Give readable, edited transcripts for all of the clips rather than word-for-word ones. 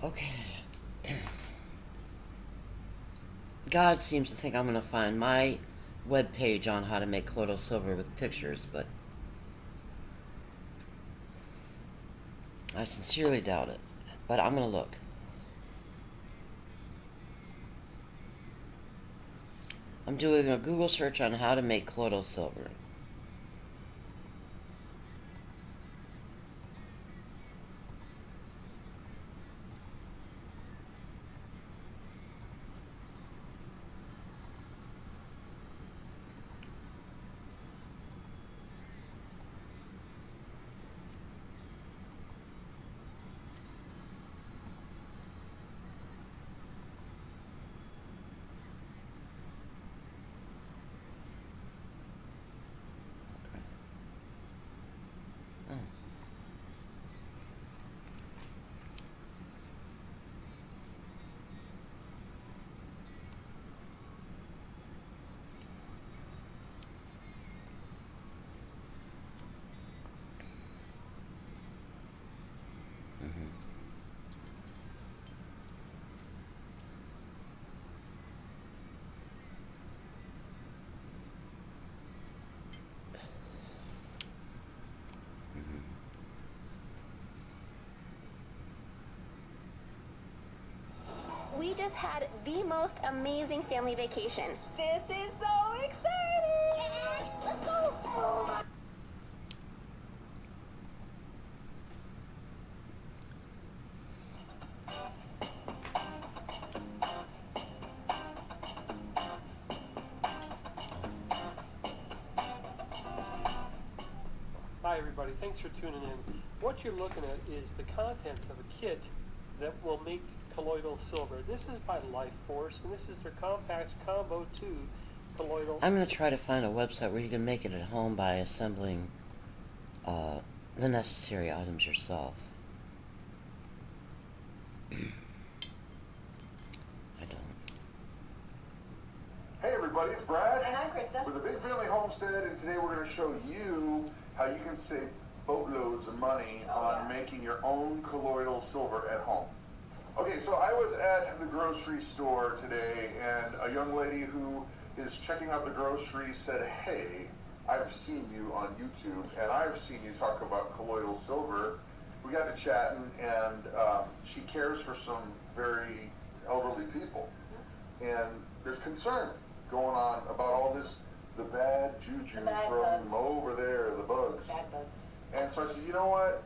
Okay. God seems to think I'm going to find my web page on how to make colloidal silver with pictures, but I sincerely doubt it. But I'm going to look. I'm doing a Google search on how to make colloidal silver. Oh. Mm-hmm. Mm-hmm. We just had the most amazing family vacation. This is so exciting! Let's go! Hi everybody, thanks for tuning in. What you're looking at is the contents of a kit that will make colloidal silver. This is by Life Force, and this is their compact combo 2 colloidal. I'm going to try to find a website where you can make it at home by assembling uh, the necessary items yourself. I don't. Hey everybody, it's Brad. And I'm Krista. With a Big Family Homestead, and today we're going to show you how you can save boatloads of money on making your own colloidal silver at home. Okay, so I was at the grocery store today, and a young lady who is checking out the groceries said, hey, I've seen you on YouTube, and I've seen you talk about colloidal silver. We got to chatting, and she cares for some very elderly people. And there's concern going on about all this, the bad juju from bugs. over there, the bugs. Bad bugs. And so I said, you know what?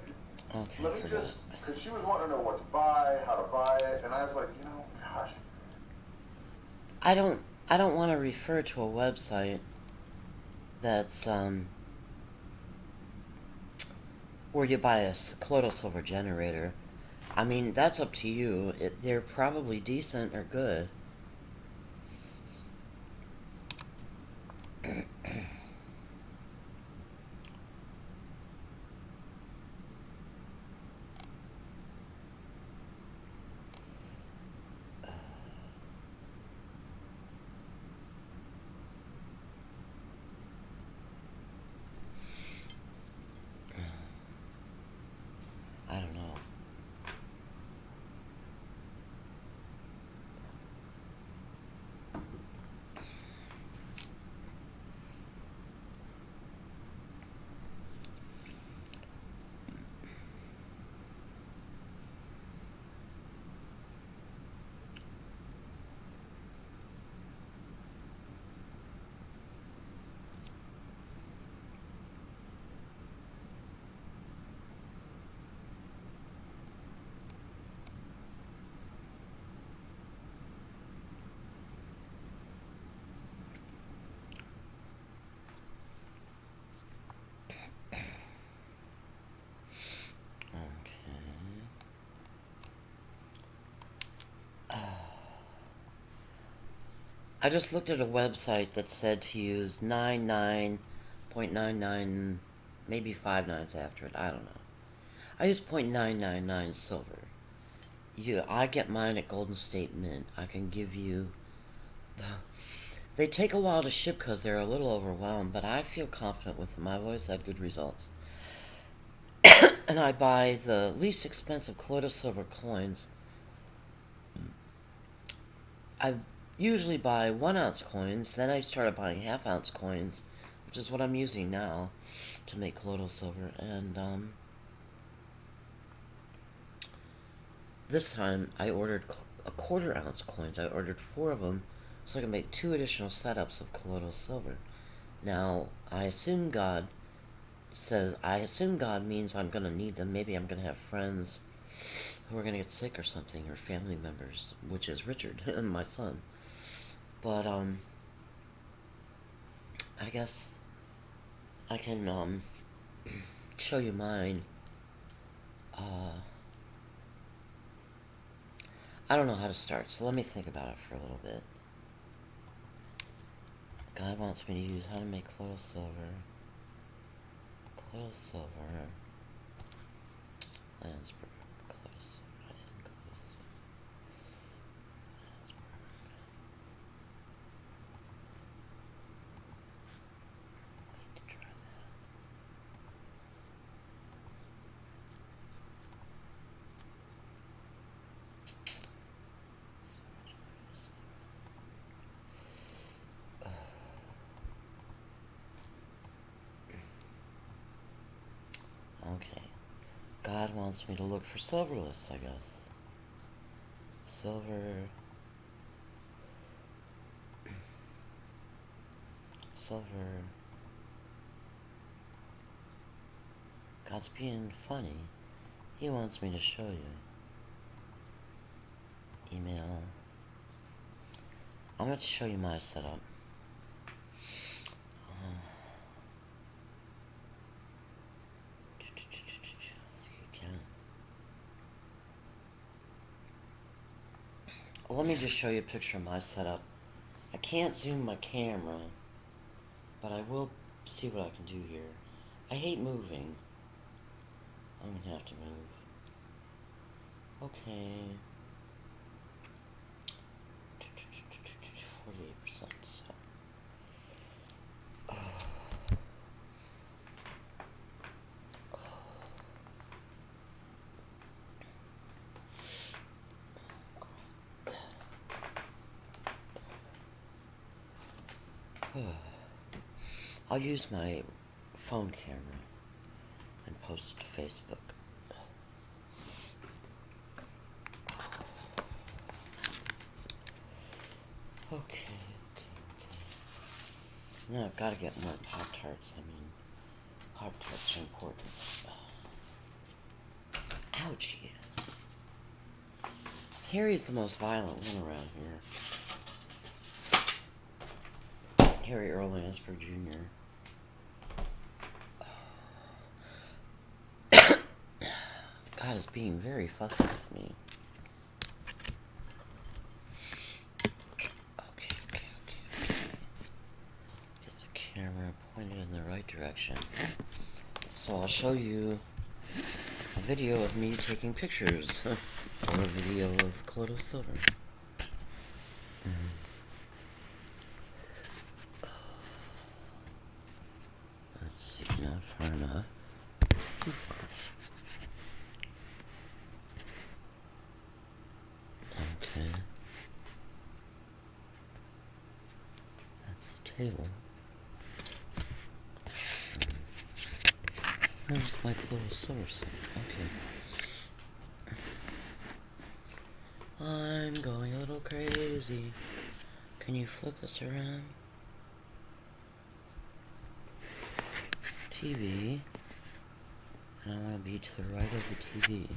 Okay, Let me forget just, it. because she was wanting to know what to buy, how to buy it, and I was like, you know, gosh. I don't want to refer to a website that's where you buy a colloidal silver generator. I mean, that's up to you. They're probably decent or good. I don't know. Okay. I just looked at a website that said to use 99.99, maybe 5 nines after it. I don't know. I use .999 silver. I get mine at Golden State Mint. I can give you. They take a while to ship because they're a little overwhelmed, but I feel confident with them. I've always had good results. And I buy the least expensive colloidal silver coins I usually buy 1 ounce coins, then I started buying half-ounce coins, which is what I'm using now to make colloidal silver, and this time I ordered a 1/4 ounce coins. I ordered 4 of them so I can make 2 additional setups of colloidal silver. Now, I assume God means I'm gonna need them. Maybe I'm gonna have friends who are gonna get sick or something, or family members, which is Richard, my son. But, I guess I can, show you mine. I don't know how to start, so let me think about it for a little bit. God wants me to use how to make colloidal silver. Colloidal silver. Landsberg. Colloidal silver. I think colloidal silver. Landsberg. I need to try that. Okay. God wants me to look for silver lists, I guess. Silver. Silver. God's being funny. He wants me to show you. Email. I'm going to show you my setup. Let me just show you a picture of my setup. I can't zoom my camera, but I will see what I can do here. I hate moving. I'm gonna have to move. Okay. 48%. So. I'll use my phone camera and post it to Facebook. Okay. Now I've got to get more Pop-Tarts. I mean, Pop-Tarts are important. Ouchie. Harry's the most violent one around here. Harry Earl Lansford Jr. God is being very fussy with me. Okay. Get the camera pointed in the right direction. So I'll show you a video of me taking pictures, or a video of colloidal silver. Let's see, not far enough. Too far. Okay. That's the table. That's my colloidal silver set. Okay. I'm going a little crazy. Can you flip this around? TV. And I want to be to the right of the TV.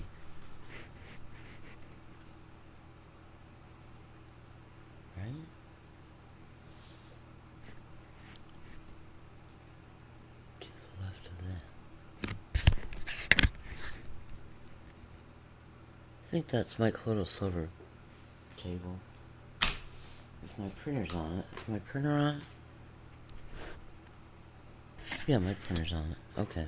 Right? To the left of that. I think that's my colloidal silver table. If my printer's on it. Is my printer on? Yeah, my printer's on it. Okay.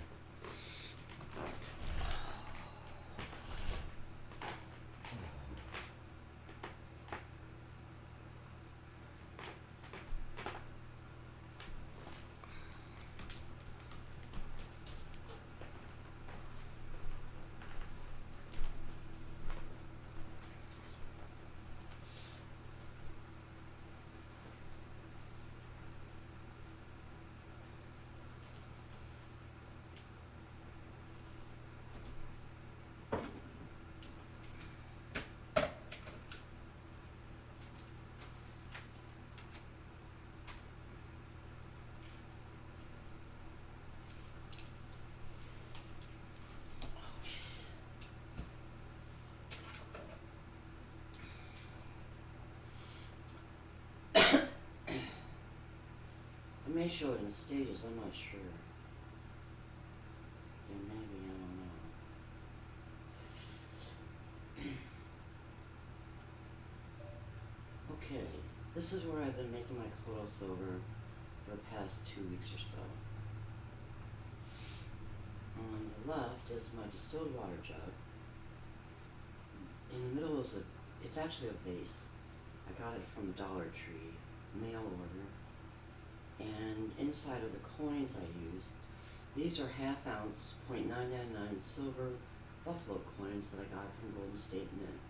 may show it in stages, I'm not sure. There may be, I don't know. Okay, this is where I've been making my colloidal silver for the past 2 weeks or so. On the left is my distilled water jug. In the middle is it's actually a vase. I got it from Dollar Tree, mail order. And inside of the coins I use, these are 1/2 ounce, .999 silver buffalo coins that I got from Golden State Mint.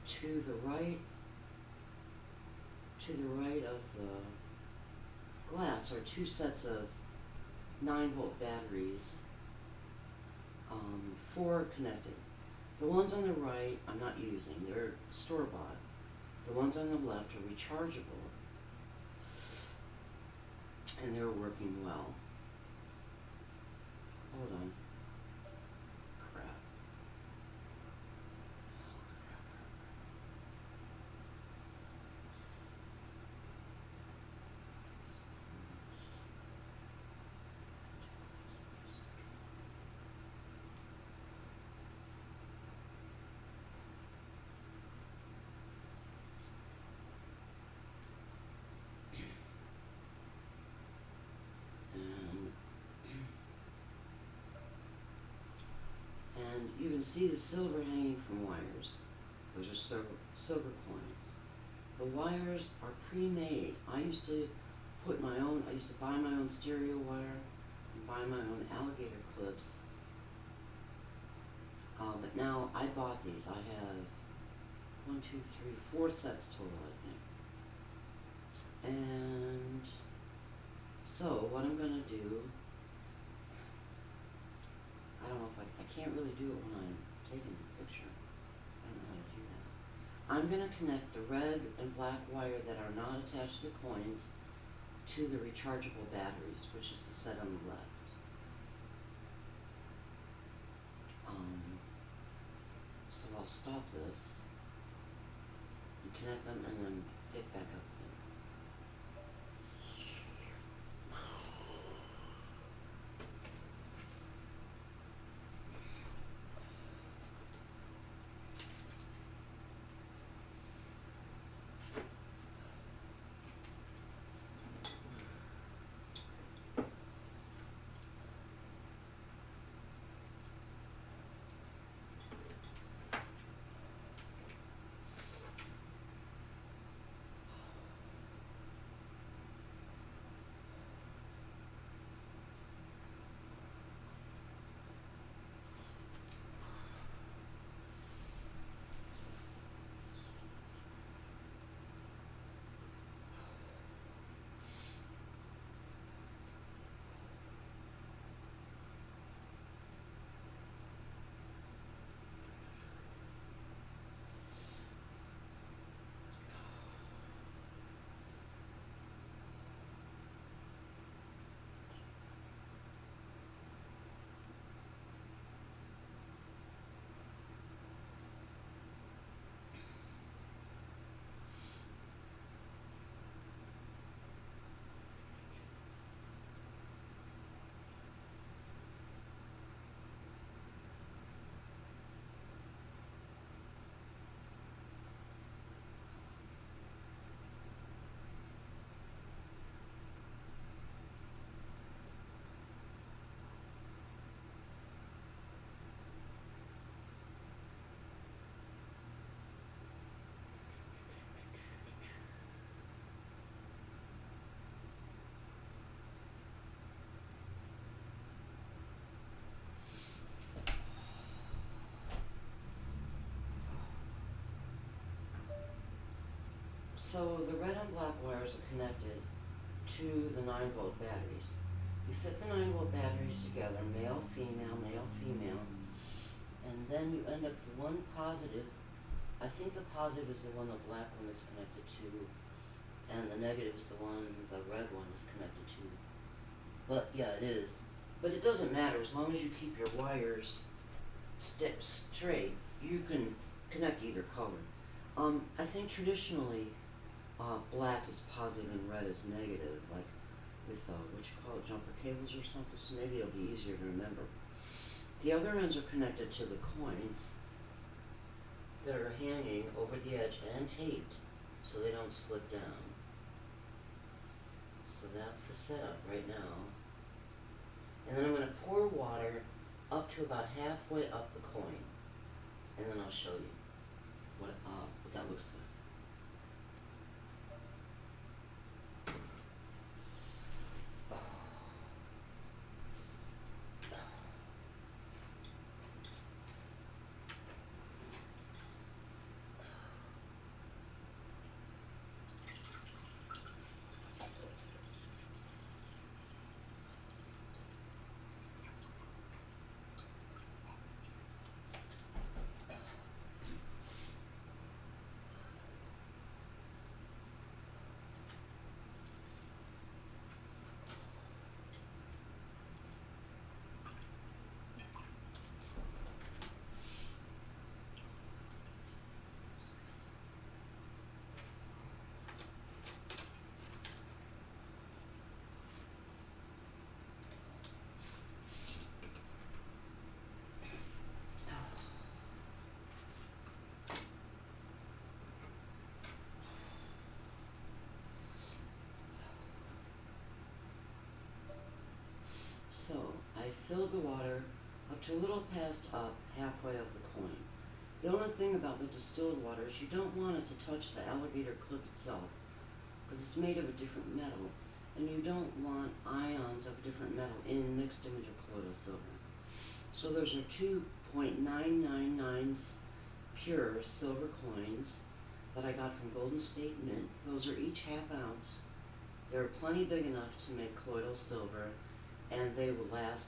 To the right of the glass are 2 sets of 9-volt batteries, 4 connected. The ones on the right I'm not using, they're store-bought. The ones on the left are rechargeable, and they're working well. Hold on. Crap. And you can see the silver hanging from wires. Those are silver coins. The wires are pre-made. I used to buy my own stereo wire and buy my own alligator clips. But now I bought these. I have 1, 2, 3, 4 sets total, I think. And so what I'm gonna do, I don't know if I can't really do it when I'm taking a picture. I don't know how to do that. I'm gonna connect the red and black wire that are not attached to the coins to the rechargeable batteries, which is the set on the left. So I'll stop this and connect them and then pick back up again. So the red and black wires are connected to the 9-volt batteries. You fit the 9-volt batteries together, male, female, and then you end up with one positive. I think the positive is the one the black one is connected to, and the negative is the one the red one is connected to. But yeah, it is. But it doesn't matter, as long as you keep your wires straight, you can connect either color. I think traditionally, black is positive and red is negative. Like with what you call it, jumper cables or something, so maybe it'll be easier to remember. The other ends are connected to the coins that are hanging over the edge and taped so they don't slip down. So that's the setup right now. And then I'm going to pour water up to about halfway up the coin. And then I'll show you what that looks like. So, I filled the water up to a little past up halfway up the coin. The only thing about the distilled water is you don't want it to touch the alligator clip itself because it's made of a different metal, and you don't want ions of a different metal mixed in with your colloidal silver. So those are 2.999 pure silver coins that I got from Golden State Mint. Those are each half ounce. They're plenty big enough to make colloidal silver, and they will last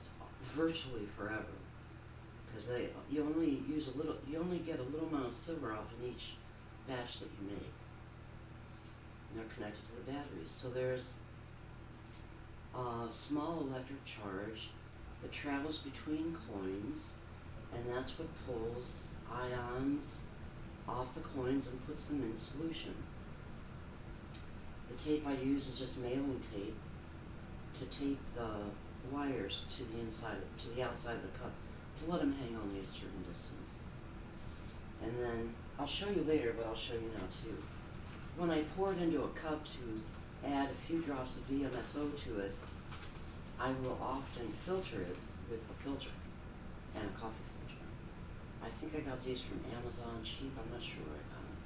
virtually forever because you only get a little amount of silver off in each batch that you make. And they're connected to the batteries. So there's a small electric charge that travels between coins, and that's what pulls ions off the coins and puts them in solution. The tape I use is just mailing tape to tape the wires to the outside of the cup to let them hang only a certain distance. And then I'll show you later, but I'll show you now too. When I pour it into a cup to add a few drops of VMSO to it, I will often filter it with a filter and a coffee filter. I think I got these from Amazon cheap. I'm not sure where I got them.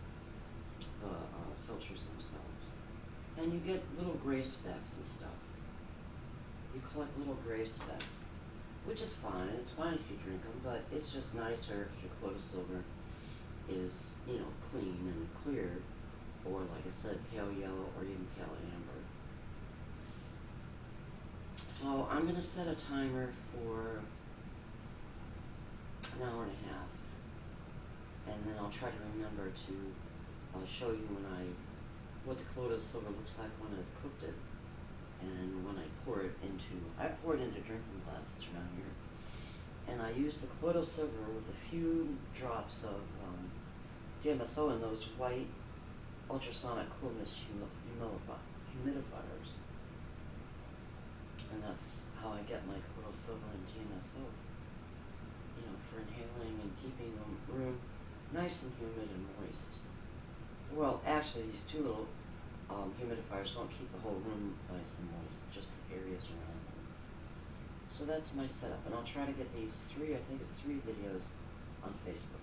The filters themselves. And you get little gray specks and stuff. You collect little gray specks, which is fine. It's fine if you drink them, but it's just nicer if your colloidal silver is, clean and clear, or like I said, pale yellow or even pale amber. So I'm going to set a timer for an hour and a half, and then I'll try to remember to show you what the colloidal silver looks like when I've cooked it. And when I pour it into drinking glasses around here. And I use the colloidal silver with a few drops of DMSO in those white ultrasonic coolness humidifiers. And that's how I get my colloidal silver and DMSO, for inhaling and keeping the room nice and humid and moist. Well, actually, these two little humidifiers don't keep the whole room nice and moist, just the areas around them. So that's my setup, and I'll try to get these three videos on Facebook.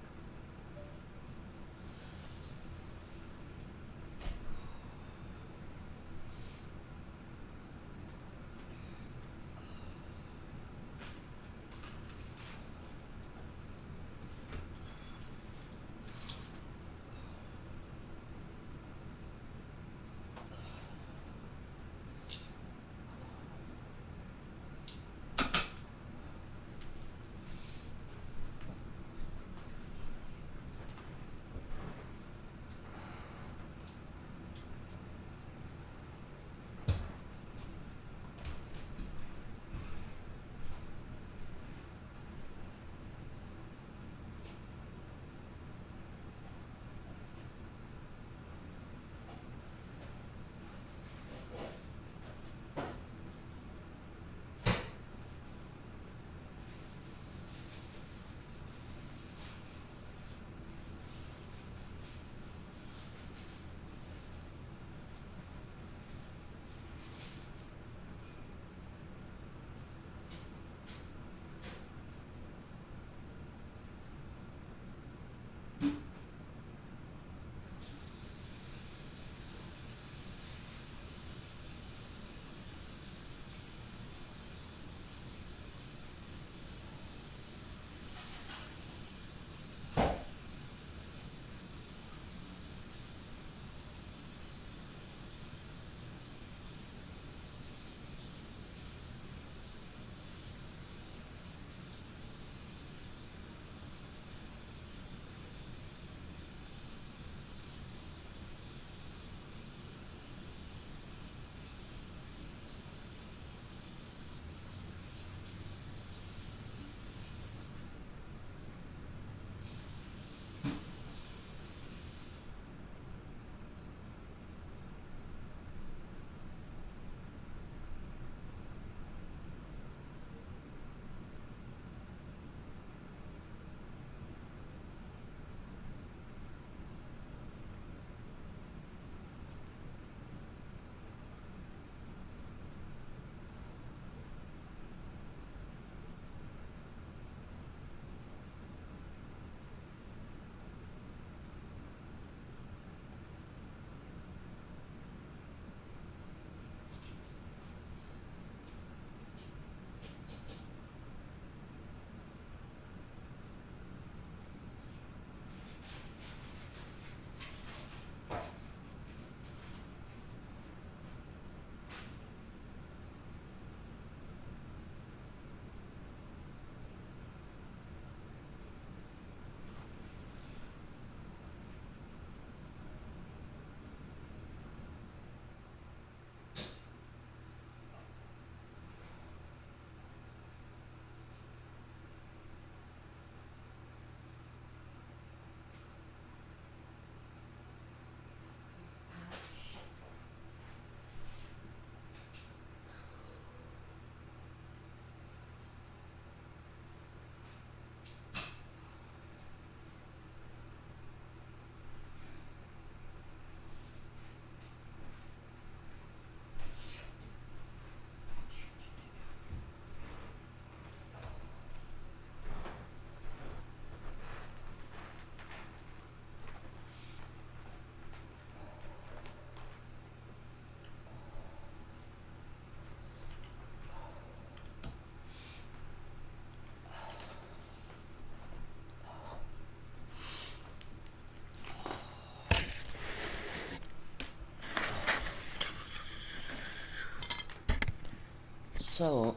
So,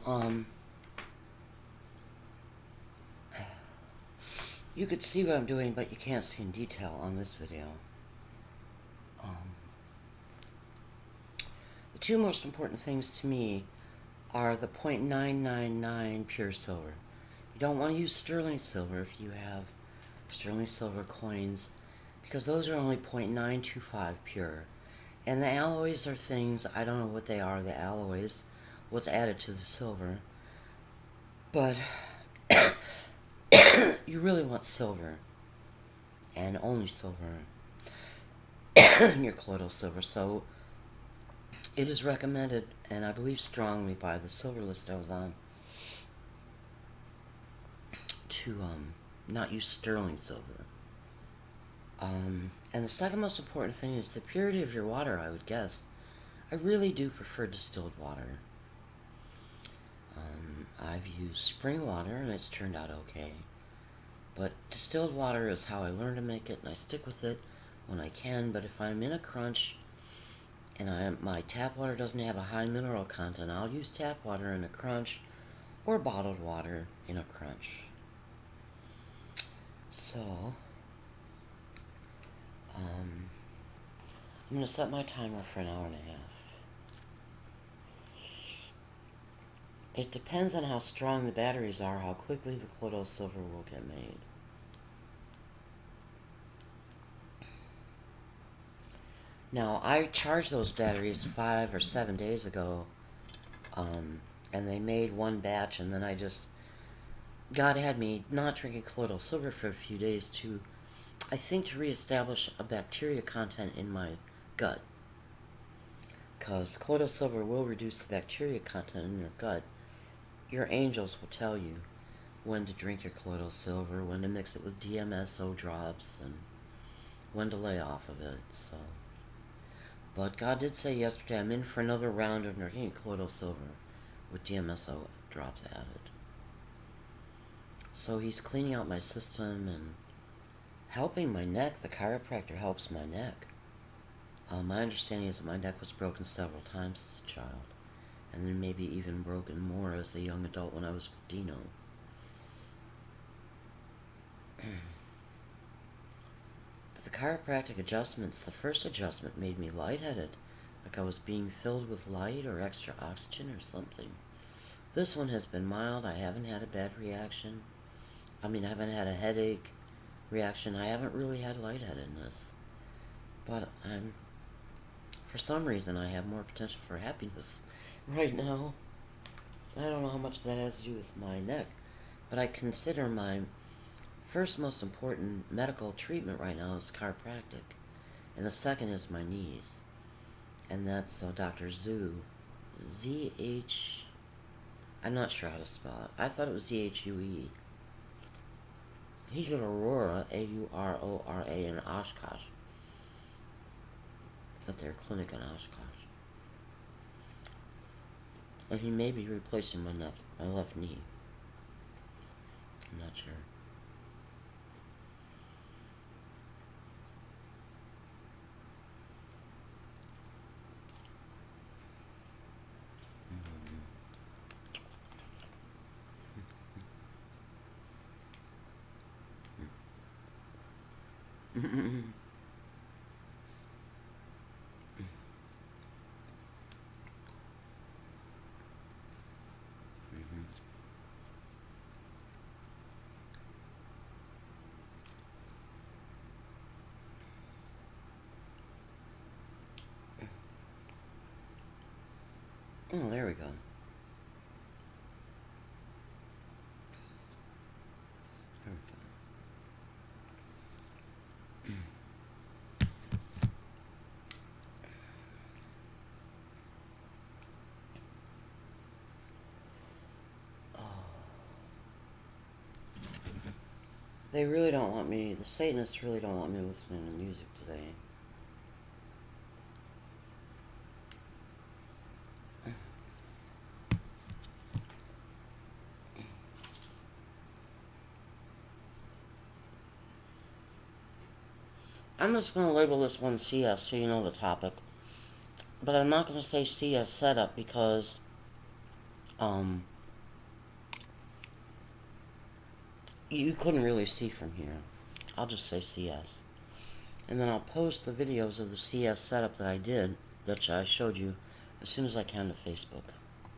you could see what I'm doing, but you can't see in detail on this video. The two most important things to me are the .999 pure silver. You don't want to use sterling silver if you have sterling silver coins, because those are only .925 pure. And the alloys are things, I don't know what they are, the alloys, what's added to the silver. But you really want silver, and only silver, in your colloidal silver. So it is recommended, and I believe strongly by the silver list I was on, to not use sterling silver. And the second most important thing is the purity of your water, I would guess. I really do prefer distilled water. I've used spring water, and it's turned out okay. But distilled water is how I learn to make it, and I stick with it when I can. But if I'm in a crunch, and my tap water doesn't have a high mineral content, I'll use tap water in a crunch, or bottled water in a crunch. So, I'm going to set my timer for an hour and a half. It depends on how strong the batteries are, how quickly the colloidal silver will get made. Now, I charged those batteries 5 or 7 days ago, and they made one batch, and then God had me not drinking colloidal silver for a few days to reestablish a bacteria content in my gut. Because colloidal silver will reduce the bacteria content in your gut. Your angels will tell you when to drink your colloidal silver, when to mix it with DMSO drops, and when to lay off of it, so. But God did say yesterday I'm in for another round of drinking colloidal silver with DMSO drops added. So he's cleaning out my system and helping my neck. The chiropractor helps my neck. My understanding is that my neck was broken several times as a child, and then maybe even broken more as a young adult when I was with Dino. But the chiropractic adjustments, the first adjustment made me lightheaded, like I was being filled with light or extra oxygen or something. This one has been mild. I haven't had a bad reaction. I haven't had a headache reaction. I haven't really had lightheadedness. But for some reason, I have more potential for happiness right now. I don't know how much that has to do with my neck, but I consider my first most important medical treatment right now is chiropractic, and the second is my knees, and that's Dr. Zhu, Z-H, I'm not sure how to spell it. I thought it was Z-H-U-E. He's in Aurora, A-U-R-O-R-A, in Oshkosh, at their clinic in Oshkosh. And he may be replacing my left knee. I'm not sure. Oh, there we go. They really don't want me, the Satanists really don't want me listening to music today. I'm just going to label this one CS so you know the topic. But I'm not going to say CS setup because you couldn't really see from here. I'll just say CS. And then I'll post the videos of the CS setup that I did, that I showed you, as soon as I can to Facebook.